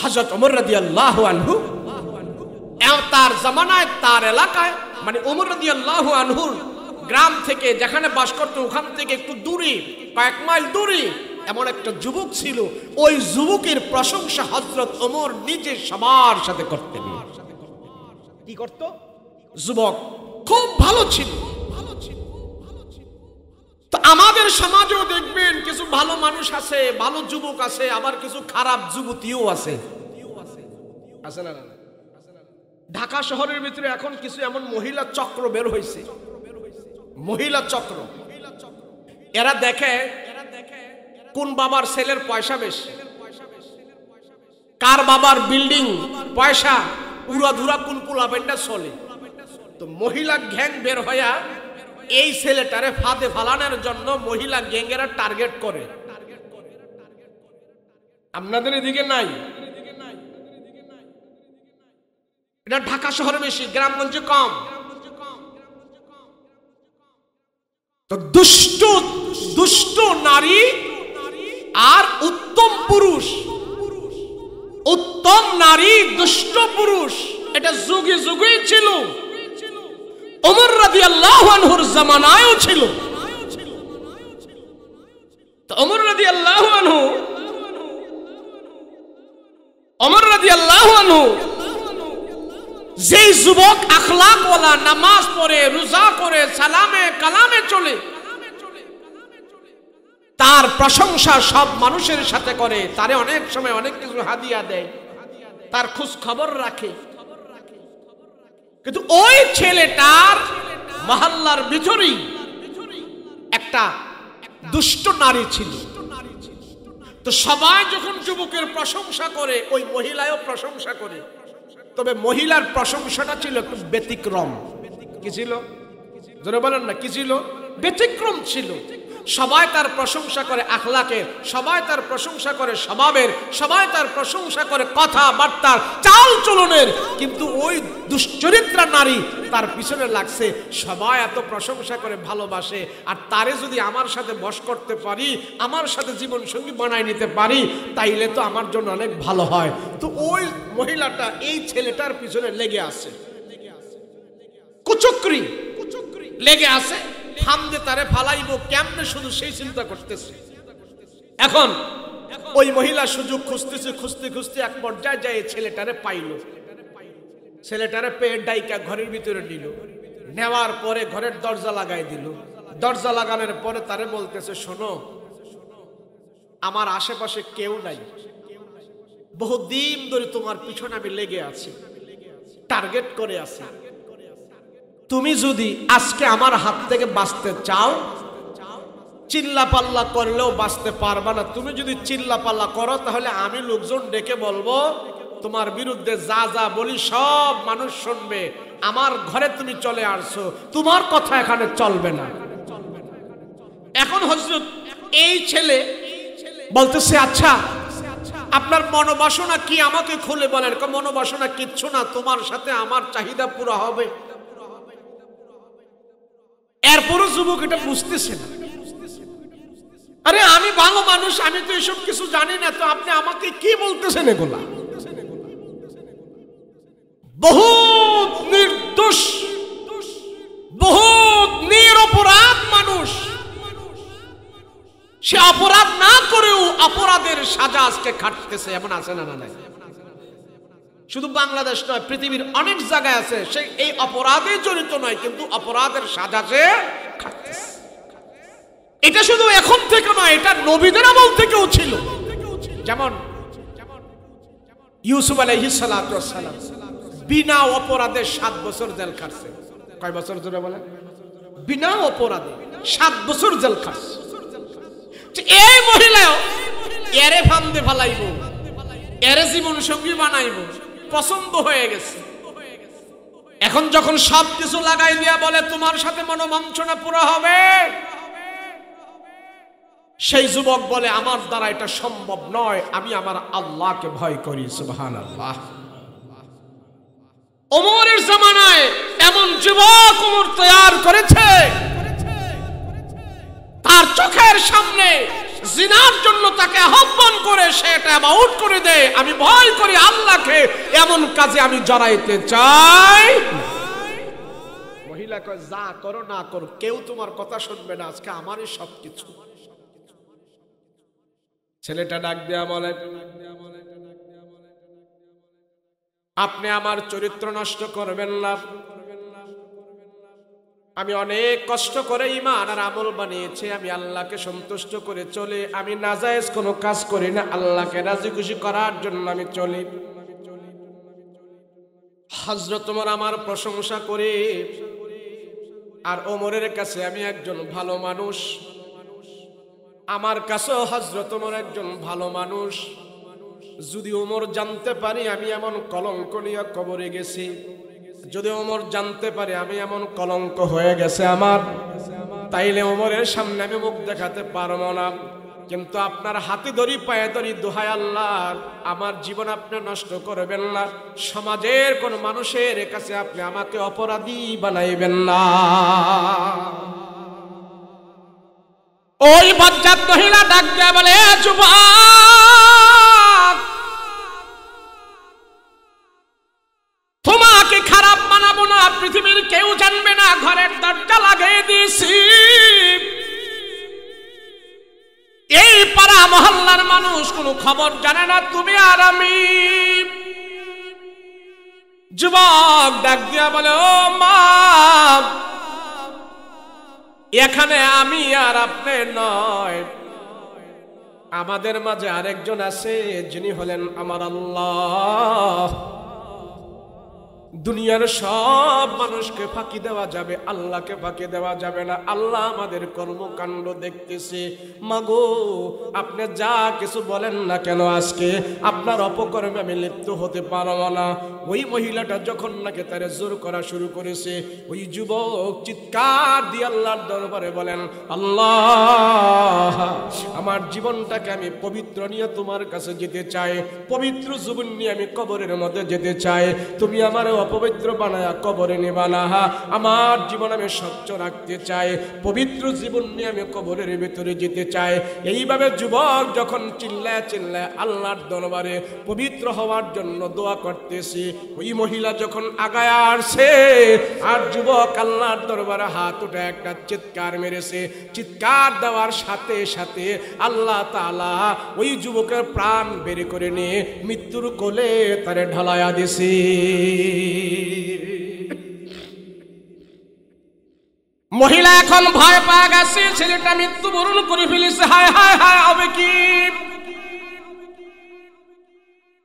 হযরত ওমর রাদিয়াল্লাহু আনহু তার জামানায়, তার এলাকায়, মানে ওমর রাদিয়াল্লাহু আনহুর গ্রাম থেকে যেখানে বাস করত, ওখান থেকে একটু দূরে, কয়েক মাইল দূরে এমন একটা যুবক ছিল। ওই যুবকের প্রশংসা হযরত ওমর নিজে সবার সাথে করতেন। কি করত? যুবক খুব ভালো ছিল। তো আমাদের সমাজেও দেখবেন কিছু ভালো মানুষ আছে, ভালো যুবক আছে, আবার কিছু খারাপ যুবতীও আছে। আছে না? ঢাকা শহরের ভিতরে এখন কিছু এমন মহিলা চক্র বের হয়েছে, মহিলা চক্র। এরা দেখে কোন বাবার ছেলের পয়সা বেশি, কার বাবার বিল্ডিং, পয়সা, উড়াধুরা কোন পোলাবেনটা চলে। তো মহিলা গ্যাং বের হইয়া এই ছেলেটারে ফাঁদে ফালানোর জন্য মহিলা গ্যাংয়েরা টার্গেট করে। আপনাদের এদিকে নাই? এটা ঢাকা শহরে বেশি, গ্রামগঞ্জে কম। তো দুষ্ট নারী আর উত্তম পুরুষ, উত্তম নারী, দুষ্ট পুরুষ, এটা যুগে যুগেই ছিল। ওমর রাদিয়াল্লাহু আনহুর জামানায়ও ছিল। তো ওমর রাদিয়াল্লাহু আনহু যেই যুবক আখলাকওয়ালা, নামাজ পড়ে, রোজা করে, সালামে কালামে চলে, তার প্রশংসা সব মানুষের সাথে করে, তারে অনেক সময় অনেক কিছু হাদিয়া দেয়, তার খোঁজ খবর রাখে। কিন্তু ওই ছেলেটার মহল্লার ভিতরেই একটা দুষ্ট নারী ছিল। তো সবাই যখন যুবকের প্রশংসা করে, ওই মহিলাও প্রশংসা করে। তবে মহিলার প্রশংসাটা ছিল একটু ব্যতিক্রম। কি ছিল? জোরে বলেন না, কি ছিল? ব্যতিক্রম ছিল। সবাই তার প্রশংসা করে আখলাকের, সবাই তার প্রশংসা করে স্বভাবের, সবাই তার প্রশংসা করে কথাবার্তার, চাল চলনের, কিন্তু ওই দুশ্চরিত্রা নারী তার পিছনে লাগছে। সবাই এত প্রশংসা করে ভালোবাসে, আর তারে যদি আমার সাথে বশ করতে পারি, আমার সাথে জীবন সঙ্গী বানায় নিতে পারি, তাইলে তো আমার জন্য অনেক ভালো হয়। তো ওই মহিলাটা এই ছেলেটার পিছনে লেগে আছে, কুচক্রি লেগে আছে, ফান্দে তারে ফালাইবো কেমনে, শুধু সেই চিন্তা করতেছে। এখন ওই মহিলা সুযোগ খুঁজতেছে, খুঁজতে খুঁজতে এক পর্যায়ে যায় ছেলেটারে পাইল। ছেলেটারে পেয়ে ডাইকা ঘরের ভিতরে নিল, নেওয়ার পরে ঘরের দরজা লাগাই দিল। দরজা লাগানোর পরে তারে বলতেছে, শোনো, আমার আশেপাশে কেউ নাই, বহুদিন ধরে তোমার পিছনে আমি লেগে আছি, টার্গেট করে আছি। তুমি যদি আজকে আমার হাত থেকে বাঁচতে চাও, চিল্লা পাল্লা করলেও বাঁচতে পারবা না। তুমি যদি চিল্লা পাল্লা করো, তাহলে আমি লোকজন ডেকে বলবো, তোমার বিরুদ্ধে যা যা বলি সব মানুষ শুনবে। আমার ঘরে তুমি চলে আসছো, তোমার কথা এখানে চলবে না। এখন হযরত এই ছেলে বলতেছে, আচ্ছা আপনার মনোবাসনা কি আমাকে খুলে বলেন। মনোবাসনা কিচ্ছু না, তোমার সাথে আমার চাহিদা পুরো হবে। এরপরও যুবক এটা বুঝতেছে না। আরে আমি ভালো মানুষ, আমি তো এসব কিছু জানি না, তো আপনি আমাকে কি বলতেছেন এগুলা? বহুত নির্দোষ, বহুত নিরপরাধ মানুষ, সে অপরাধ না করেও অপরাধের সাজা আজকে খাটতেছে, এমন আছে না? নাই। শুধু বাংলাদেশ নয়, পৃথিবীর অনেক জায়গায় আছে, সে এই অপরাধে জড়িত নয়, কিন্তু অপরাধের সাজা সে খাটতেছে। এটা শুধু এখন থেকে নয়, এটা নবীদের আমল থেকেও ছিল। যেমন ইউসুফ আলাইহিস সালাতু ওয়াস সালাম বিনা অপরাধে 7 বছর জেল খাটছে। কয় বছর ধরে বলে? বিনা অপরাধে 7 বছর জেল খাটছে। এই মহিলাও এরে ফান্দে ফালাইবো, এরে জীবন সঙ্গী বানাইবো, পছন্দ হয়ে গেছে। এখন যখন সবকিছু লাগাই দিয়া বলে তোমার সাথে মনোবাঞ্ছনা পুরো হবে, সেই যুবক বলে আমার দ্বারা এটা সম্ভব নয়, আমি আমার আল্লাহকে ভয় করি। সুবহানাল্লাহ। ওমরের জামানায় এমন যুবক ওমর তৈরি করেছে, তার চোখের সামনে জিনার জন্য তাকে আহ্বান করে সে এটা অ্যাবাউট করে দেয়, আমি ভয় করি আল্লাহকে, এমন কাজে আমি জড়াইতে চাই। মহিলা কয়, যা করো না করো, কেউ তোমার কথা শুনবে না, আজকে আমারই সবকিছু। ছেলেটা ডাক দেয়া বলে, আপনি আমার চরিত্র নষ্ট করবেন না। আমি অনেক কষ্ট করে ঈমান আর আমল বানিয়েছি, আমি আল্লাহকে সন্তুষ্ট করে চলে, আমি নাজায়েজ কোনো কাজ করি না, আল্লাহকে রাজি খুশি করার জন্য আমি চলি। হযরত ওমর আমার প্রশংসা করে, আর ওমরের কাছে আমি একজন ভালো মানুষ, আমার কাছেও হযরত ওমর একজন ভালো মানুষ। যদি ওমর জানতে পারি আমি এমন কলঙ্ক নিয়ে কবরে গেছি, যদি ওমর জানতে পারে আমি এমন কলঙ্ক হয়ে গেছে আমার, তাইলে ওমরের সামনে আমি মুখ দেখাতে পারবো না। কিন্তু আপনার হাতে ধরি, পায়ে ধরি, দোহাই আল্লাহ, আমার জীবন আপনি নষ্ট করবেন না, সমাজের কোন মানুষের কাছে আপনি আমাকে অপরাধী বানাইবেন না। ওই বজ্জাত মহিলা ডাক দেয়া বলে, যুবক, তোমাকে খারাপ বানাবো না, পৃথিবীর কেউ জানবে না, ঘরের দরজা লাগিয়ে দিয়েছি, এই পাড়া মহল্লার মানুষ কোনো খবর জানে না, তুমি আর আমি। যুবক ডাক দিয়া বলে, ও মা, এখানে আমি আর আপনি নয়, আমাদের মাঝে আরেকজন আছে, যিনি হলেন আমার আল্লাহ। দুনিয়ার সব মানুষকে ফাঁকি দেওয়া যাবে, আল্লাহকে ফাঁকি দেওয়া যাবে না। আল্লাহ আমাদের কর্মকাণ্ড দেখতেছে। মাগো, আপনি যা কিছু বলেন না কেন, আজকে আপনার অপকর্মে আমি লিপ্ত হতে পারবো না। ওই মহিলাটা যখন নাকি তারে জোর করা শুরু করেছে, ওই যুবক চিৎকার দিয়ে আল্লাহর দরবারে বলেন, আল্লাহ, আমার জীবনটাকে আমি পবিত্র নিয়ে তোমার কাছে যেতে চাই, পবিত্র জীবন নিয়ে আমি কবরের মধ্যে যেতে চাই। তুমি আমার অপবিত্র বানায়া কবরে নেবা না। আমার জীবন আমি স্বচ্ছ রাখতে চাই, পবিত্র জীবন নিয়ে আমি কবরের ভিতরে যেতে চাই। এইভাবে যুবক যখন চিল্লায় চিল্লায় আল্লাহর দরবারে পবিত্র হওয়ার জন্য দোয়া করতেছি, ওই মহিলা যখন আগায় আসছে আর যুবক আল্লাহর দরবারে হাত উঠে একটা চিৎকার মেরেছে, চিৎকার দেওয়ার সাথে সাথে আল্লাহ তাআলা ওই যুবকের প্রাণ বের করে নিয়ে মৃত্যুর কোলে তারে ঢালায়া দিছে। মহিলা এখন ভয় পাওয়া গেছে, ছেলেটা মৃত্যুবরণ করে ফেলেছে। হায় হায় হায়, হবে কি?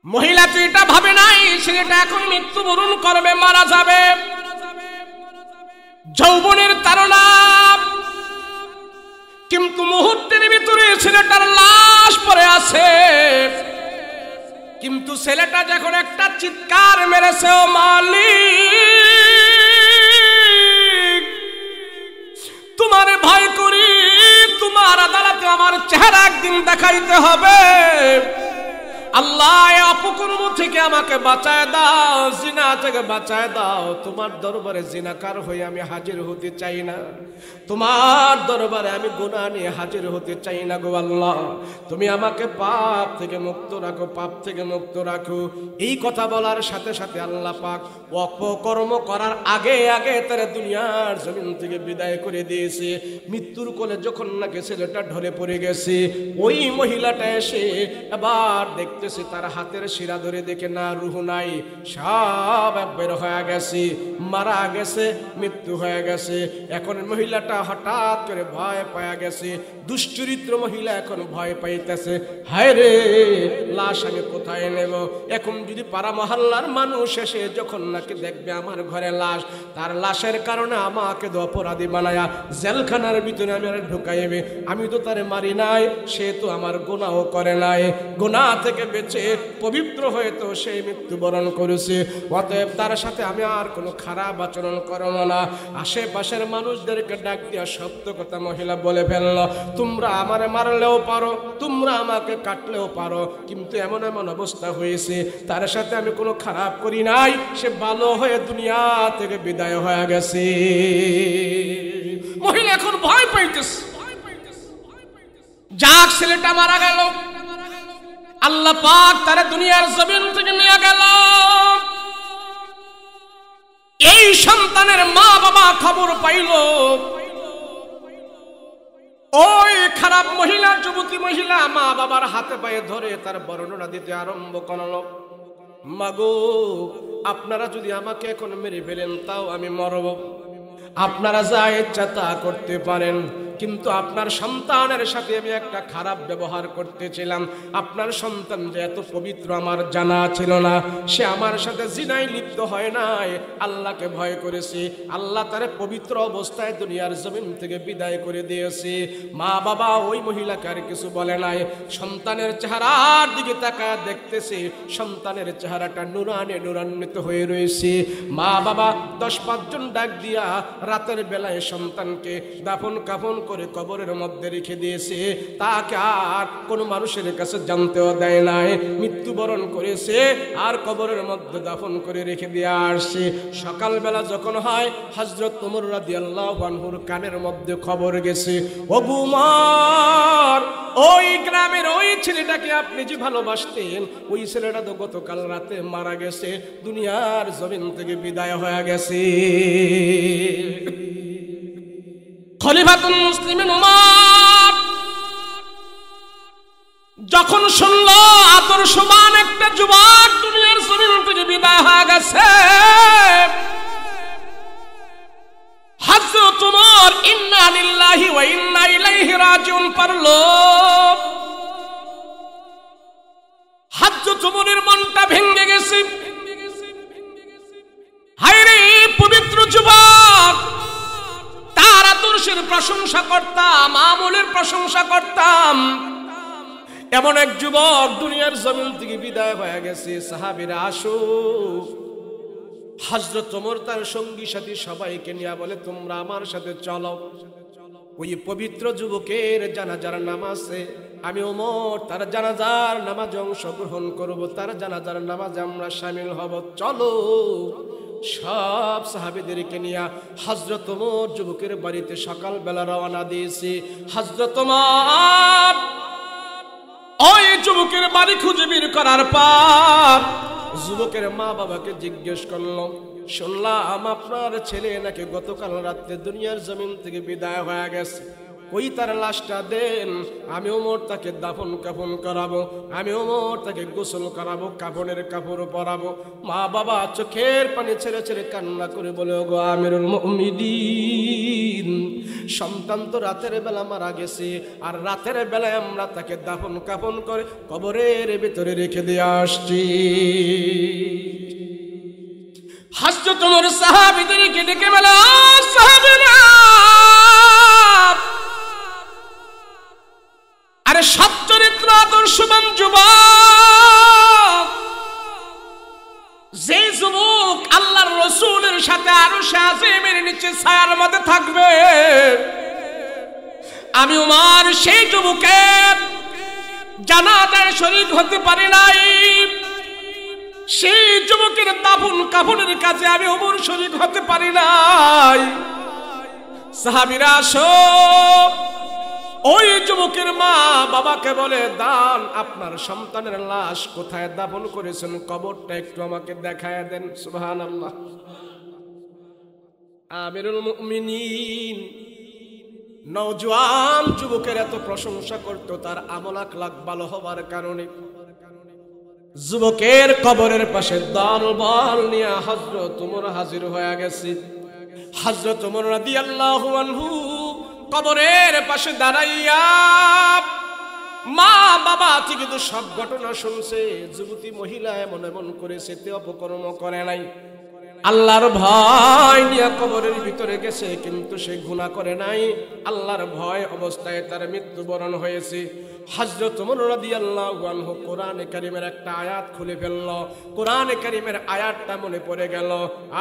মহিলা তো এটা ভাবে নাই ছেলেটা এখন মৃত্যুবরণ করবে, মারা যাবে। যৌবনের তাড়না, কিন্তু মুহূর্তের ভিতরে ছেলেটার লাশ পড়ে আছে। কিন্তু ছেলেটা যখন একটা চিৎকার মেরেছে, ও মালিক, তোমারে ভয় করি, তোমার আদালতে আমার চেহারা একদিন দেখাইতে হবে। আল্লাহ, অপকর্ম থেকে আমাকে বাঁচায় দাও, জিনা থেকে বাঁচায় দাও। তোমার দরবারে জিনাকার হয়ে আমি হাজির হতে চাই না, তোমার দরবারে আমি গুনাহ নিয়ে হাজির হতে চাই না গো আল্লাহ। তুমি আমাকে পাপ থেকে মুক্ত রাখো, পাপ থেকে মুক্ত রাখো। এই কথা বলার সাথে সাথে আল্লাহ পাক অপকর্ম করার আগে আগে তারা দুনিয়ার জমিন থেকে বিদায় করে দিয়েছে। মৃত্যুর কোলে যখন নাকি ছেলেটা ঢলে পড়ে গেছে, ওই মহিলাটা এসে আবার দেখতেছে তার হাতের শিরা ধরে দেখে না, রুহ নাই, সব বের হয়ে গেছে, মারা গেছে, মৃত্যু হয়ে গেছে। এখন মহিলাটা হঠাৎ করে ভয় পাওয়া গেছে, দুশ্চরিত্র মহিলা এখন ভয় পাইতেছে, হায় রে, লাশ আমি কোথায় নেব? এখন যদি পাড়া মহল্লার মানুষ এসে যখন নাকি দেখবে আমার ঘরে লাশ, তার লাশের কারণে আমাকে তো অপরাধী বানায়া জেলখানার ভিতরে আমি ঢুকাইবে। আমি তো তারে মারি নাই, সে তো আমার গুনাহ করে নাই, গুনাহ থেকে বেঁচে পবিত্র হয়ে তো সেই মৃত্যুবরণ করেছে। অতএব তার সাথে আমি আর কোনো খারাপ আচরণ করব না। আশেপাশের মানুষদেরকে ডাক দিয়া সত্য কথা মহিলা বলে ফেলল, তোমরা আমারে মারলেও পারো, তোমরা আমাকে কাটলেও পারো, কিন্তু এমন এমন অবস্থা হয়েছে তার সাথে আমি কোনো খারাপ করি নাই, সে ভালো হয়ে দুনিয়া থেকে বিদায় হয়ে গেছে। মহিলা এখন ভয় পাইতেছে, যাক ছেলেটা মারা গেল, আল্লাহ পাক তারে দুনিয়ার জমিন থেকে নিয়ে গেল। এই সন্তানের মা বাবা খবর পাইল, ওই খারাপ মহিলা, যুবতী মহিলা মা বাবার হাতে পায়ে ধরে তার বর্ণনা দিতে আরম্ভ করল। মাগো, আপনারা যদি আমাকে এখন মেরে ফেলেন তাও আমি মরব, আপনারা যা ইচ্ছা তা করতে পারেন, কিন্তু আপনার সন্তানের সাথে আমি একটা খারাপ ব্যবহার করতেছিলাম। আপনার সন্তান যে এত পবিত্র আমার জানা ছিল না, সে আমার সাথে জিনায় লিপ্ত হয় নাই, আল্লাহকে ভয় করেছে, আল্লাহ তারে পবিত্র অবস্থায় দুনিয়ার জমিন থেকে বিদায় করে দিয়েছে। মা বাবা ওই মহিলাকে আর কিছু বলে নাই, সন্তানের চেহারার দিকে তাকায় দেখতেছে, সন্তানের চেহারাটা নুরানে নুরান্বিত হয়ে রয়েছে। মা বাবা 10-5 জন ডাক দিয়া রাতের বেলায় সন্তানকে দাফন কাফন করে কবরের মধ্যে রেখে দিয়েছে, তাকে আর কোনো মানুষের কাছে জানতেও দেয় নাই, মৃত্যুবরণ করেছে আর কবরের মধ্যে দাফন করে রেখে দিয়ে আসছে। সকালবেলা যখন হয়, হযরত ওমর রাদিয়াল্লাহু আনহুর কানের মধ্যে খবর গেছে, ওগো ওমর, ওই গ্রামের ওই ছেলেটাকে আপনি যে ভালোবাসতেন, ওই ছেলেটা তো গতকাল রাতে মারা গেছে, দুনিয়ার জমিন থেকে বিদায় হয়ে গেছে। খলিফাতুল মুসলিমিন ওমর যখন শুনল আদর্শবান একটা যুবক দুনিয়ার জমিন থেকে বিদায় হয়ে গেছে, হযরত ওমর ইন্না লিল্লাহি ওয়া ইন্না ইলাইহি রাজিউন পড়ল। হযরত ওমরের মনটা ভেঙে গেছে, প্রশংসা করতাম, আমলের প্রশংসা করতাম। এমন এক যুবক দুনিয়ার জমিন থেকে বিদায় হয়ে গেছে। সাহাবীরা আসো। হযরত ওমর তার সঙ্গী সাথী সবাইকে নিয়ে বলে, তোমরা আমার সাথে চলো। ওই পবিত্র যুবকের জানাজার নামাজে আমি ওমর তার জানাজার নামাজে অংশগ্রহণ করব, তার জানাজার নামাজে আমরা শামিল হব। চলো। সব সাহাবীদেরকে নিয়ে হযরত ওমর যুবকের বাড়িতে সকালবেলা রওনা দিয়েছে। হযরত ওমর ওই যুবকের বাড়ি খুঁজে বের করার পর যুবকের মা বাবাকে জিজ্ঞেস করলো, শুনলাম আপনার ছেলে নাকি গতকাল রাতে দুনিয়ার জমিন থেকে বিদায় হয়ে গেছে, কই তার লাশটা দেন, আমি ওমর তাকে দাফন কাফন করাবো, আমি ওমর তাকে গোসল করাবো, কাফনের কাপড় পরাবো। মা বাবা চোখের পানি ছেড়ে ছেড়ে কান্না করে বলে, ওগো আমিরুল মুমিনিন, সন্তান তো রাতের বেলা মারা গেছে, আর রাতের বেলায় আমরা তাকে দাফন কাফন করে কবরের ভিতরে রেখে দিয়ে আসছি। হযরত ওমর সাহাবীদেরকে ডেকে বলে, সাহাবীরা, আরে সচ্চরিত্র আদর্শবান যুবক, যে যুবক আল্লাহর রাসূলের সাথে আরশে আজিমের নিচে ছায়ার মধ্যে থাকবে, আমি ওমর সেই যুবকের জানাজায় শরীক হতে পারি নাই, সেই যুবকের দাফন কাফনের কাজে আমি ওমর শরীক হতে পারি নাই। সাহাবীরা আসো। ওই যুবকের মা বাবাকে বলে, দান আপনার সন্তানের লাশ কোথায় দাফন করেছেন, কবরটা একটু আমাকে দেখায় দেন। সুবহানাল্লাহ। আমিরুল মুমিনিন নওজোয়ান যুবকের এত প্রশংসা করত তার আমল আখলাক ভালো হবার কারণে। যুবকের কবরের পাশে দলবল নিয়ে হযরত ওমর হাজির হয়ে গেছে। হযরত ওমর রাদিয়াল্লাহু আনহু কবরের পাশে দাঁড়াইয়া মা বাবা থেকে তো সব ঘটনা শুনছে। যুবতী মহিলা এমন এমন করেছে, তে অপকর্ম করে নাই, আল্লাহর ভয় নিয়ে কবরের ভিতরে গেছে, কিন্তু সে গুনাহ করে নাই, আল্লাহর ভয় অবস্থায় তার মৃত্যুবরণ হয়েছে। হযরত ওমর রাদিয়াল্লাহু আনহু কোরআনে কারীমের একটা আয়াত খুলে ফেলল। কোরআনে কারীমের আয়াতটা মনে পড়ে গেল,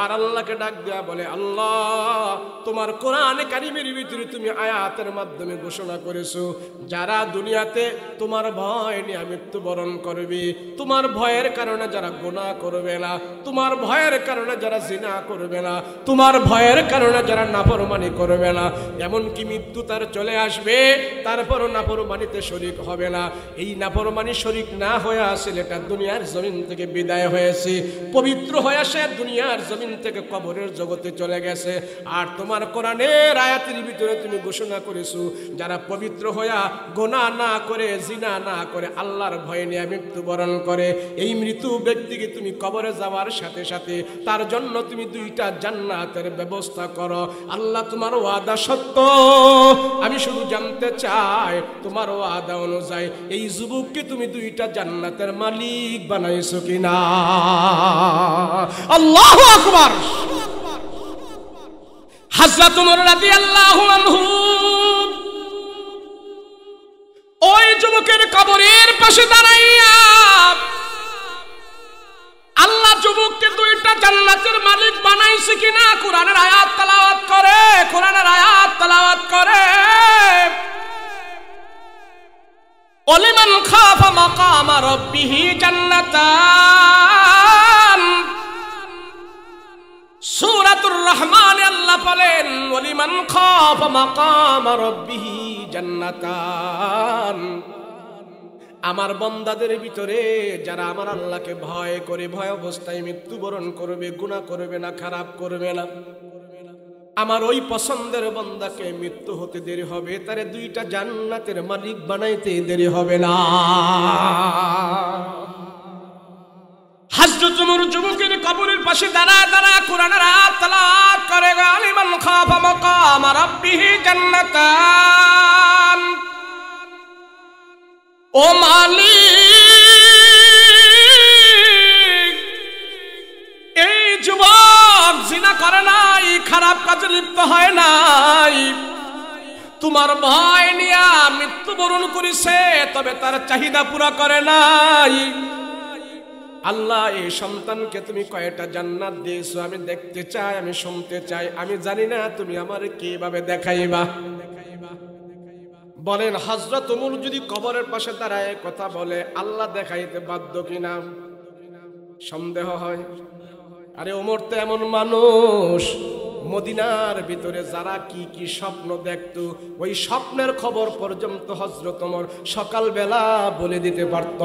আর আল্লাহকে ডাক দেয়া বলে, আল্লাহ, তোমার কোরআনে কারীমের ভিতরে তুমি আয়াতের মাধ্যমে ঘোষণা করেছো, যারা দুনিয়াতে তোমার ভয় নিয়ে মৃত্যুবরণ করবে, তোমার ভয়ের কারণে যারা গুনাহ করবে না, তোমার ভয়ের কারণে যারা জিনা করবে না, তোমার ভয়ের কারণে যারা নাফরমানি করবে না, এমনকি মৃত্যু তার চলে আসবে, তারপরও নাফরমানিতে শরীক হবে না। এই নাফরমানি শরীক না হয়ে ছেলেটা দুনিয়ার জমিন থেকে বিদায় হয়েছে, পবিত্র হয়ে সে দুনিয়ার জমিন থেকে কবরের জগতে চলে গেছে। আর তোমার কোরআনের আয়াতের ভিতরে তুমি ঘোষণা করেছো, যারা পবিত্র হয়ে গুনাহ না করে, জিনা না করে, আল্লাহর ভয় নিয়ে মৃত্যুবরণ করে, এই মৃত্যু ব্যক্তিকে তুমি কবরে যাওয়ার সাথে সাথে তার জন্য তুমি দুইটা জান্নাতের ব্যবস্থা করো। আল্লাহ, তোমার ওয়াদা সত্য, আমি শুধু জানতে চাই তোমার ওয়াদা অনুযায়ী এই যুবককে তুমি দুইটা জান্নাতের মালিক বানাইছো কিনা। আল্লাহু আকবার। হযরত ওমর রাদিয়াল্লাহু আনহু ওই যুবকের কবরের পাশে দাঁড়াইয়া আল্লাহ যুবককে দুইটা জান্নাতের মালিক বানাইছে কিনা কোরআনের আয়াত তেলাওয়াত করে, কোরআনের আয়াত তেলাওয়াত করে। ওয়ালিমান খাফা মাকাম রাব্বিহি জান্নাতান, সূরাতুর রহমানে আল্লাহ বলেন, ওয়ালিমান খাফা মাকাম রাব্বিহি জান্নাতান, আমার বান্দাদের ভিতরে যারা আমার আল্লাহকে ভয় করে, ভয় অবস্থায় মৃত্যুবরণ করবে, গুনাহ করবে না, খারাপ করবে না, আমার ওই পছন্দের বান্দাকে মৃত্যু হতে দেরি হবে, তারে দুইটা জান্নাতের মালিক বানাইতে দেরি হবে না। হযরত ওমর যুবকের কবরের পাশে দাঁড়ায় দাঁড়ায় কোরআনের আয়াত তেলাওয়াত করে, গালিমান খাফা মাকাম রাব্বিহি জান্নাতান, ও মালিক, এই যুবক জিনা করে নাই, খারাপ কাজে লিপ্ত হয় নাই, তোমার ভয় নিয়া মৃত্যুবরণ করেছে, তবে তার চাহিদা পুরা করে নাই। আল্লাহ, এই সন্তানকে তুমি কয়টা জান্নাত দিয়েছো আমি দেখতে চাই, আমি শুনতে চাই। আমি জানি না তুমি আমার কিভাবে দেখাইবা। বলেন হযরত ওমর যদি কবরের পাশে দাঁড়ায় কথা বলে, আল্লাহ দেখাইতে বাধ্য কিনা? সন্দেহ হয়। আরে ওমর তো এমন মানুষ, মদিনার ভিতরে যারা কি কি স্বপ্ন দেখতো, ওই স্বপ্নের খবর পর্যন্ত হযরত ওমর সকালবেলা বলে দিতে পারত।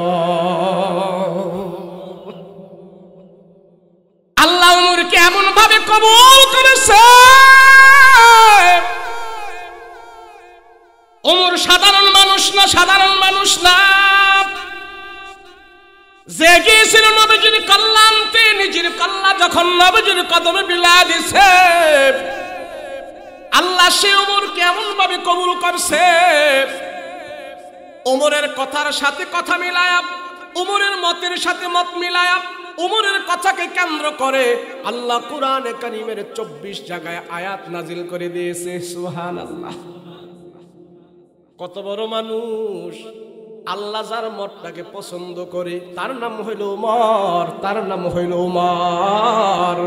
আল্লাহ ওমরকে এমন ভাবে কবুল করেছে। ওমর সাধারণ মানুষ না, সাধারণ মানুষ না। যে গিয়েছিল নবীজির কল্লা আনতে, নিজের কল্লা যখন নবীজির কদমে বিলা দিছে, আল্লাহ সে ওমরকে এমন ভাবে কবুল করছে, ওমরের কথার সাথে কথা মিলায়া, ওমরের মতের সাথে মত মিলায়া, ওমরের কথাকে কেন্দ্র করে আল্লাহ কুরআনে কারীমের 24 জায়গায় আয়াত নাজিল করে দিয়েছে। সুবহানাল্লাহ। কত বড় মানুষ! আল্লাহ যার মতটাকে পছন্দ করে তার নাম হইল ওমর, তার নাম হইল ওমর।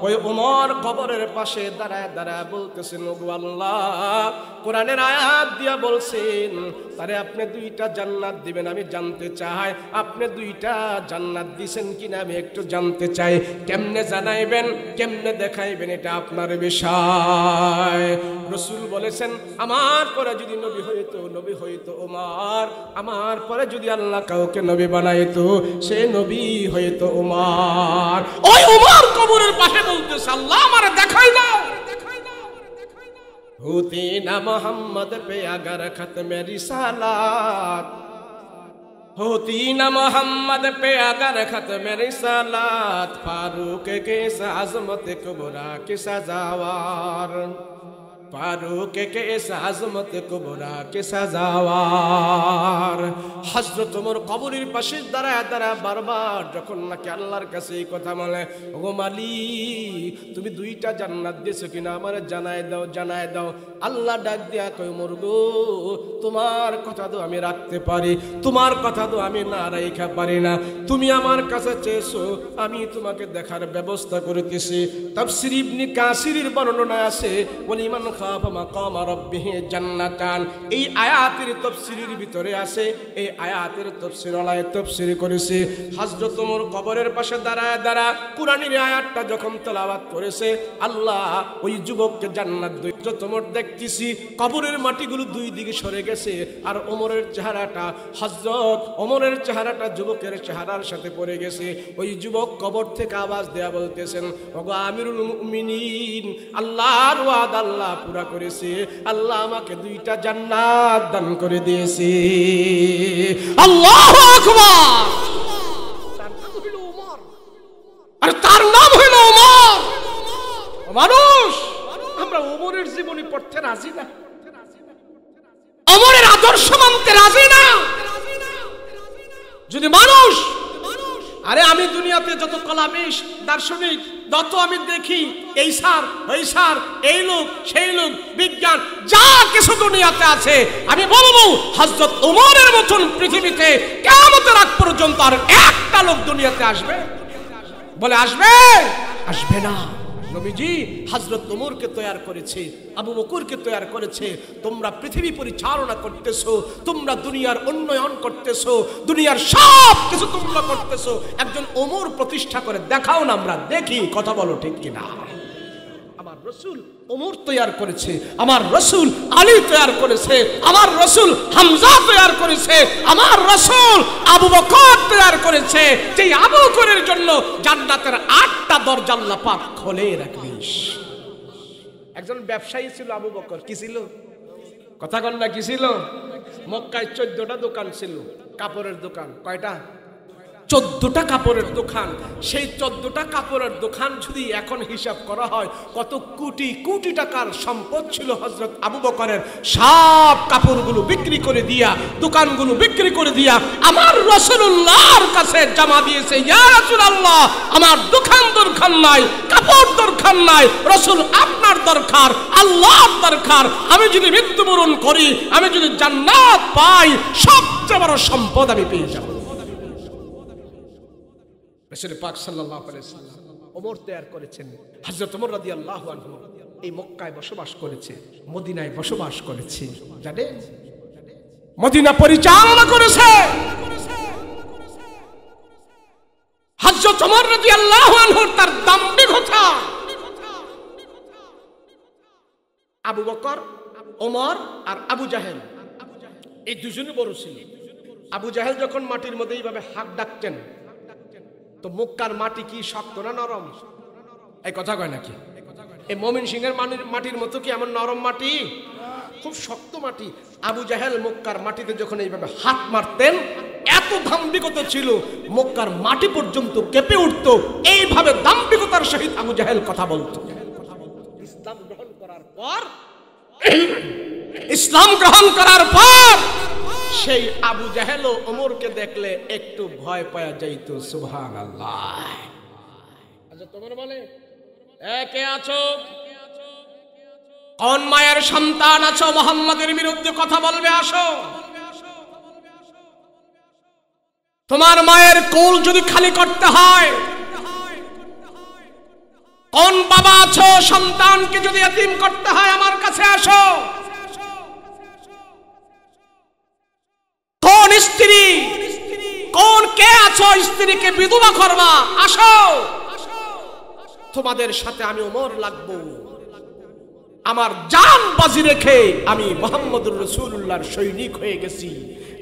ওই ওমর কবরের পাশে দাঁড়ায় দাঁড়ায় বলতেছেন, ওগো আল্লাহ, কোরআনের আয়াত দিয়া বলছেন তারে আপনি 2টা জান্নাত দিবেন, আমি জানতে চাই আপনি 2টা জান্নাত দিবেন কিনা আমি একটু জানতে চাই। কেমনে জানাইবেন, কেমনে দেখাইবেন, এটা আপনার বিষয়। রাসূল বলেছেন, আমার পরে যদি নবী হইতো ওমর, আমার পরে যদি আল্লাহ কাউকে নবী বানাইতো সে নবী হইতো ওমর। ওই ওমর কবরের পাশে বলতেছে, আল্লাহ আমারে দেখাই দাও। होती ना मोहम्मद पे अगर खत्म रिसालत, होती ना मोहम्मद पे अगर खत्म रिसालत, फारूक के आज़मत कुबरा की सजावार, फारूक के आज़मत कुबरा की सजावार। हजरत उमर কবরের পাশে দাঁড়ায় দাঁড়ায় বারবার যখন নাকি আল্লাহর কাছে এই কথা বলে, ওগো মালিক, তুমি 2টা জান্নাত দিয়েছো কিনা আমারে জানায় দাও, জানায় দাও। আল্লাহ ডাক দিয়া কই, ওমর গো, তোমার কথা তো আমি রাখতে পারি, তোমার কথা তো আমি না রাখা পারি না। তুমি আমার কাছে চেয়েছো, আমি তোমাকে দেখার ব্যবস্থা করতেছি। তাফসীর ইবনে কাসিরের বর্ণনা আছে, ওয়ালিমান খাফা মাকাম রাব্বিহি জান্নাতান। এই আয়াতের তাফসীরের ভিতরে আছে, এই আয়াতের তাফসীর আলায় তাফসীর করেছে। হযরত ওমর কবরের পাশে দাঁড়ায় দাঁড়ায় কুরআনের আয়াতটা যখন তেলাওয়াত করেছে, আল্লাহ ওই যুবককে জান্নাত দিয়েছে। হযরত ওমর দেখতেছি কবরের মাটিগুলো 2 দিকে সরে গেছে, আর ওমরের চেহারাটা, হযরত ওমরের চেহারাটা যুবকের চেহারার সাথে পড়ে গেছে। ওই যুবক কবর থেকে আওয়াজ দেয়া বলতেছেন, ওগো আমিরুল মুমিনিন, আল্লাহর ওয়াদা আল্লাহ পুরা করেছে, আল্লাহ আমাকে 2টা জান্নাত দান করে দিয়েছে। আল্লাহু আকবার। তার নাম হলো ওমর, আর তার নাম হলো ওমর। মানুষ, আমরা ওমরের জীবনী পড়তে রাজি না, ওমরের আদর্শ মানতে রাজি না। যদি মানুষ, আরে আমি দুনিয়াতে যত কলামিস্ট, দার্শনিক যত আমি দেখি, এই স্যার, ওই স্যার, এই লোক, সেই লোক, বিজ্ঞান যা কিছু দুনিয়াতে আছে, আমি বলবো হযরত ওমরের মতন পৃথিবীতে কিয়ামতের আগ পর্যন্ত আর একটা লোক দুনিয়াতে আসবে? বলে আসবে? আসবে না। নবীজি হযরত ওমরকে তৈয়ার করেছে, আবু বকরকে তৈয়ার করেছে। তোমরা পৃথিবী পরিচালনা করতেছো, তোমরা দুনিয়ার উন্নয়ন করতেছো, দুনিয়ার সব কিছু তোমরা করতেছো, একজন ওমর প্রতিষ্ঠা করে দেখাও না, আমরা দেখি, কথা বলো ঠিক কিনা। আমার রাসূল ওমর তৈয়ার করেছে, আমার রাসূল আলী তৈয়ার করেছে, আমার রাসূল হামজা তৈয়ার করেছে, আমার রাসূল আবু বকর তৈয়ার করেছে। যেই আবু বকরের জন্য জান্নাতের 8টা দরজা আল্লাহ পাক খুলে রাখবেন। একজন ব্যবসায়ী ছিল আবু বকর। কি ছিল? কথা কন না, কি ছিল? মক্কায় 14টা দোকান ছিল, কাপড়ের দোকান। কয়টা? 14টা কাপড়ের দোকান, সেই 14টা কাপড়ের দোকান যদি এখন হিসাব করা হয় কত কোটি কোটি টাকার সম্পদ ছিল হযরত আবু বকরের। সব কাপড়গুলো বিক্রি করে দিয়া, দোকানগুলো বিক্রি করে দিয়া আমার রাসূলুল্লাহর কাছে জমা দিয়েছে, ইয়া রাসূলুল্লাহ আমার দোকান দরকার নাই, কাপড় দরকার নাই, রাসূল আপনার দরকার, আল্লাহর দরকার। আমি যদি মৃত্যুবরণ করি, আমি যদি জান্নাত পাই, সবচেয়ে বড় সম্পদ আমি পেয়ে যাব। রাসূল পাক সাল্লাল্লাহু আলাইহি ওয়াসাল্লাম ওমর তৈয়ার করেছেন। হযরত ওমর রাদিয়াল্লাহু আনহু এই মক্কায় বসবাস করেছে, মদিনায় বসবাস করেছে, জানেন মদিনা পরিচালনা করেছে। হযরত ওমর রাদিয়াল্লাহু আনহু তার দাম্ভিকতা, আবু বকর, ওমর আর আবু জাহেল এই দুজনে বড় ছিল। আবু জাহেল যখন মাটির মধ্যে এইভাবে হাত ডাকতেন, তো মক্কার মাটি কি শক্ত না নরম? এই কথা কয় নাকি? এই মমিন সিংহের মাটির মতো কি এমন নরম মাটি? খুব শক্ত মাটি। আবু জাহেল মক্কার মাটিতে যখন এইভাবে হাত মারতেন, এত দাম্ভিকতা ছিল, মক্কার মাটি পর্যন্ত কেঁপে উঠতো। এইভাবে দাম্ভিকতার সহিত আবু জাহেল কথা বলতো। ইসলাম গ্রহণ করার পর সেই আবু জাহেল ওমরকে দেখলে একটু ভয় পাওয়া যাইত। সুবহানাল্লাহ। আচ্ছা তোমার বলে কে আছো? কোন মায়ের সন্তান আছো মুহাম্মাদের বিরুদ্ধে কথা বলবে? আসো। তোমার মায়ের কোল যদি খালি করতে হয়, কোন বাবা আছো সন্তানকে যদি এতিম করতে হয়, আমার কাছে আসো। কোন স্ত্রী, কোন কে আছো স্ত্রীকে বিধবা করবা, আসো। তোমাদের সাথে আমি ওমর লাগবো। আমার জান বাজি রেখে আমি মুহাম্মদুর রাসূলুল্লাহর সৈনিক হয়ে গেছি।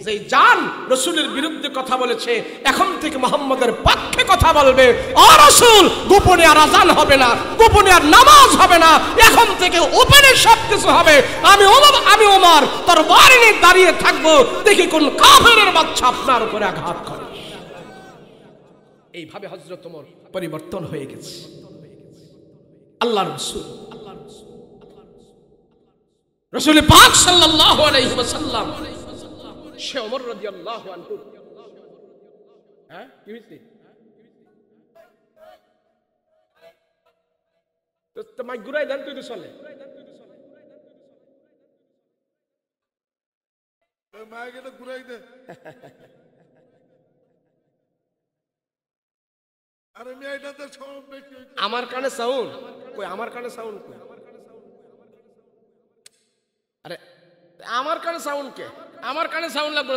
যে জান রাসূলের বিরুদ্ধে কথা বলেছে, এখন থেকে মুহাম্মদের পক্ষে কথা বলবে। ও রাসূল, গোপনে আর আযান হবে না, গোপনে আর নামাজ হবে না, এখন থেকে ওপেনে সব কিছু হবে। আমি ওমর তরবারি নিয়ে দাঁড়িয়ে থাকবো, দেখি কোন কাফেরের বাচ্চা আপনার উপরে আঘাত করে। এইভাবে হযরত ওমর পরিবর্তন হয়ে গেছে। আল্লাহর রাসূল রাসূল পাক সাল্লাল্লাহু আলাইহি ওয়াসাল্লাম সে ওমর রাদিয়াল্লাহু আনহু, হ্যাঁ কি হইছে? তো মাই ঘুরাই দেন তুই তো চলে মাইকে তো ঘুরাই দে। আরে আমি এটা তো সব বেশি আমার কানে সাউন্ড কই, আমার কানে সাউন্ড কই? আরে আমার কানে সাউন্ড কে? আমার কানে সাউন্ড লাগবে।